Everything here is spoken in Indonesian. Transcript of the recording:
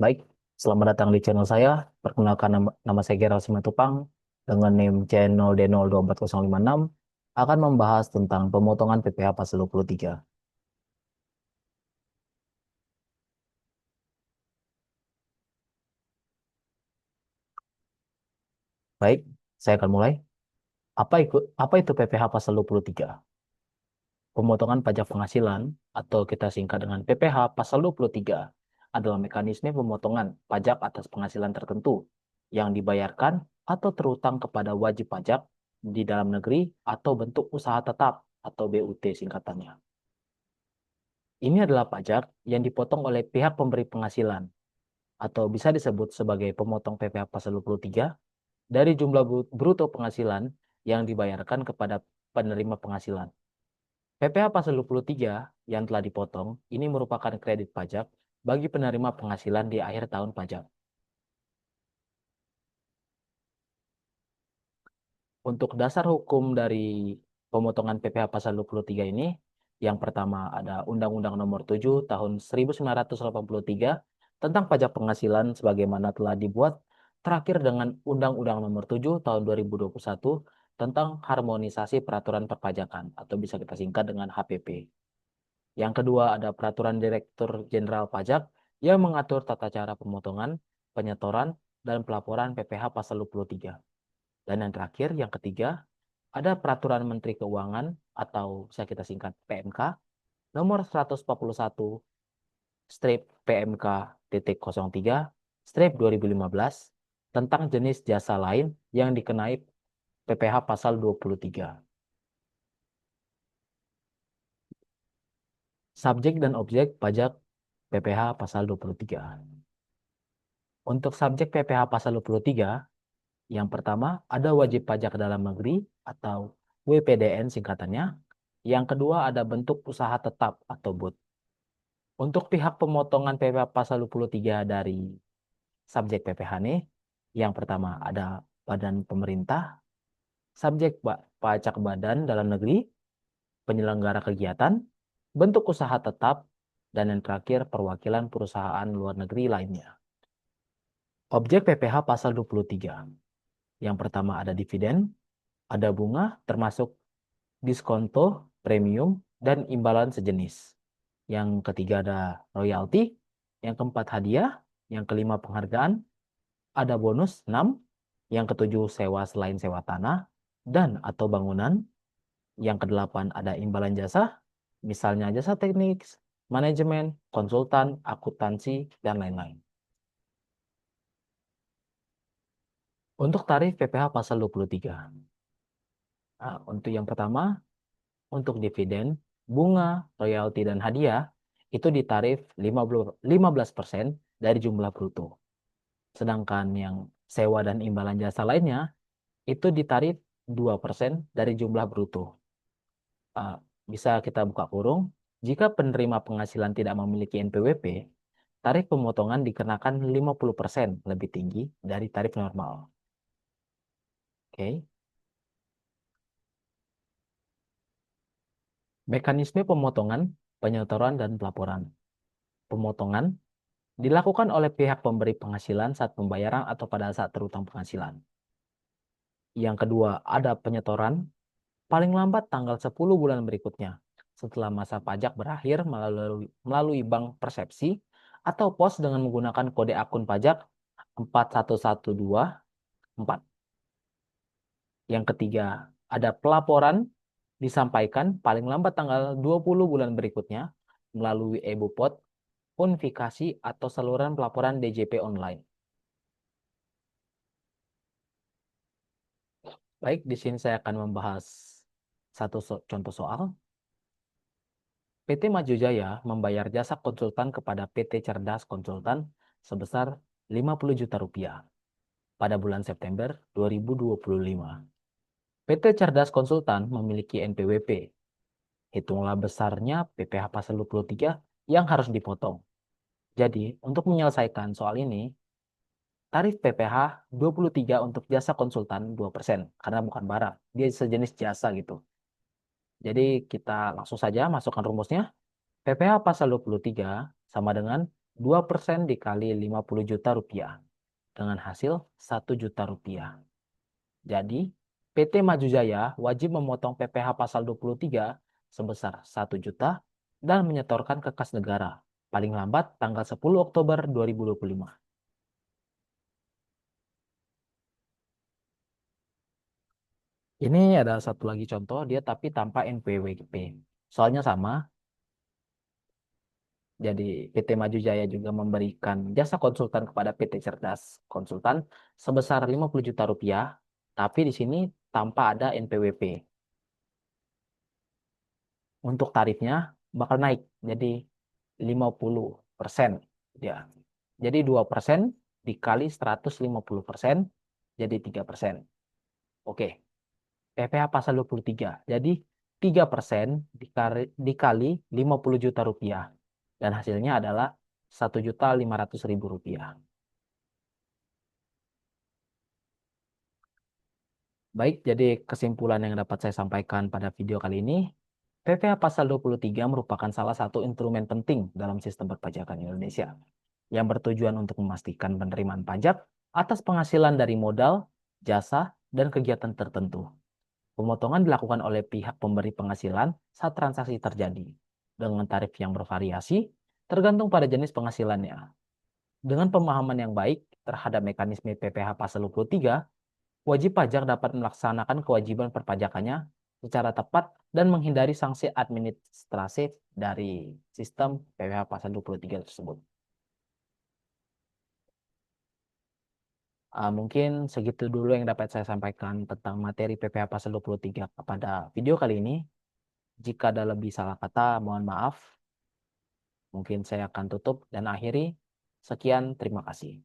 Baik, selamat datang di channel saya. Perkenalkan nama saya Gerald Simatupang dengan NIM channel D024056 akan membahas tentang pemotongan PPh pasal 23. Baik, saya akan mulai. Apa itu PPh pasal 23? Pemotongan pajak penghasilan atau kita singkat dengan PPh pasal 23 adalah mekanisme pemotongan pajak atas penghasilan tertentu yang dibayarkan atau terutang kepada wajib pajak di dalam negeri atau bentuk usaha tetap atau BUT singkatannya. Ini adalah pajak yang dipotong oleh pihak pemberi penghasilan atau bisa disebut sebagai pemotong PPh pasal 23 dari jumlah bruto penghasilan yang dibayarkan kepada penerima penghasilan. PPh pasal 23 yang telah dipotong ini merupakan kredit pajak bagi penerima penghasilan di akhir tahun pajak. Untuk dasar hukum dari pemotongan PPh pasal 23 ini, yang pertama ada Undang-Undang Nomor 7 Tahun 1983 tentang pajak penghasilan sebagaimana telah dibuat terakhir dengan Undang-Undang Nomor 7 Tahun 2021 tentang harmonisasi peraturan perpajakan atau bisa kita singkat dengan HPP. Yang kedua ada Peraturan Direktur Jenderal Pajak yang mengatur tata cara pemotongan, penyetoran, dan pelaporan PPh pasal 23. Dan yang terakhir, yang ketiga, ada Peraturan Menteri Keuangan atau bisa kita singkat PMK nomor 141 strip PMK titik 03 strip 2015 tentang jenis jasa lain yang dikenai PPh pasal 23. Subjek dan objek pajak PPh pasal 23. Untuk subjek PPh pasal 23, yang pertama ada wajib pajak dalam negeri atau WPDN singkatannya. Yang kedua ada bentuk usaha tetap atau BUT. Untuk pihak pemotongan PPh pasal 23 dari subjek PPh nih, yang pertama ada badan pemerintah, subjek pajak badan dalam negeri, penyelenggara kegiatan, bentuk usaha tetap, dan yang terakhir perwakilan perusahaan luar negeri lainnya. Objek PPh pasal 23. Yang pertama ada dividen, ada bunga termasuk diskonto, premium, dan imbalan sejenis. Yang ketiga ada royalti, yang keempat hadiah, yang kelima penghargaan, ada bonus 6, yang ketujuh sewa selain sewa tanah dan atau bangunan, yang kedelapan ada imbalan jasa, misalnya jasa teknik, manajemen, konsultan, akuntansi, dan lain-lain. Untuk tarif PPh pasal 23. Nah, untuk yang pertama, untuk dividen, bunga, royalti, dan hadiah itu ditarif 15% dari jumlah bruto. Sedangkan yang sewa dan imbalan jasa lainnya itu ditarif 2% dari jumlah bruto. Ah, bisa kita buka kurung, jika penerima penghasilan tidak memiliki NPWP, tarif pemotongan dikenakan 50% lebih tinggi dari tarif normal. Oke. Mekanisme pemotongan, penyetoran, dan pelaporan. Pemotongan dilakukan oleh pihak pemberi penghasilan saat pembayaran atau pada saat terutang penghasilan. Yang kedua, ada penyetoran paling lambat tanggal 10 bulan berikutnya setelah masa pajak berakhir melalui bank persepsi atau pos dengan menggunakan kode akun pajak 41124. Yang ketiga, ada pelaporan disampaikan paling lambat tanggal 20 bulan berikutnya melalui e-Bupot, unifikasi atau saluran pelaporan DJP online. Baik, di sini saya akan membahas satu contoh soal. PT Maju Jaya membayar jasa konsultan kepada PT Cerdas Konsultan sebesar 50 juta rupiah pada bulan September 2025. PT Cerdas Konsultan memiliki NPWP. Hitunglah besarnya PPh pasal 23 yang harus dipotong. Jadi, untuk menyelesaikan soal ini, tarif PPh 23 untuk jasa konsultan 2% karena bukan barang. Dia sejenis jasa gitu. Jadi kita langsung saja masukkan rumusnya. PPh pasal 23 sama dengan 2% dikali 50 juta rupiah dengan hasil 1 juta rupiah. Jadi, PT Maju Jaya wajib memotong PPh pasal 23 sebesar 1 juta dan menyetorkan ke kas negara paling lambat tanggal 10 Oktober 2025. Ini ada satu lagi contoh, dia tapi tanpa NPWP. Soalnya sama, jadi PT Maju Jaya juga memberikan jasa konsultan kepada PT Cerdas Konsultan sebesar 50 juta rupiah, tapi di sini tanpa ada NPWP. Untuk tarifnya bakal naik, jadi 50%. Ya. Jadi 2% dikali 150% jadi 3%. Oke, PPh pasal 23. Jadi 3% dikali 50 juta rupiah. Dan hasilnya adalah 1.500.000 rupiah. Baik, jadi kesimpulan yang dapat saya sampaikan pada video kali ini, PPh pasal 23 merupakan salah satu instrumen penting dalam sistem perpajakan Indonesia yang bertujuan untuk memastikan penerimaan pajak atas penghasilan dari modal, jasa, dan kegiatan tertentu. Pemotongan dilakukan oleh pihak pemberi penghasilan saat transaksi terjadi, dengan tarif yang bervariasi tergantung pada jenis penghasilannya. Dengan pemahaman yang baik terhadap mekanisme PPh pasal 23, wajib pajak dapat melaksanakan kewajiban perpajakannya secara tepat dan menghindari sanksi administratif dari sistem PPh pasal 23 tersebut. Mungkin segitu dulu yang dapat saya sampaikan tentang materi PPh pasal 23 pada video kali ini. Jika ada lebih salah kata, mohon maaf. Mungkin saya akan tutup dan akhiri. Sekian, terima kasih.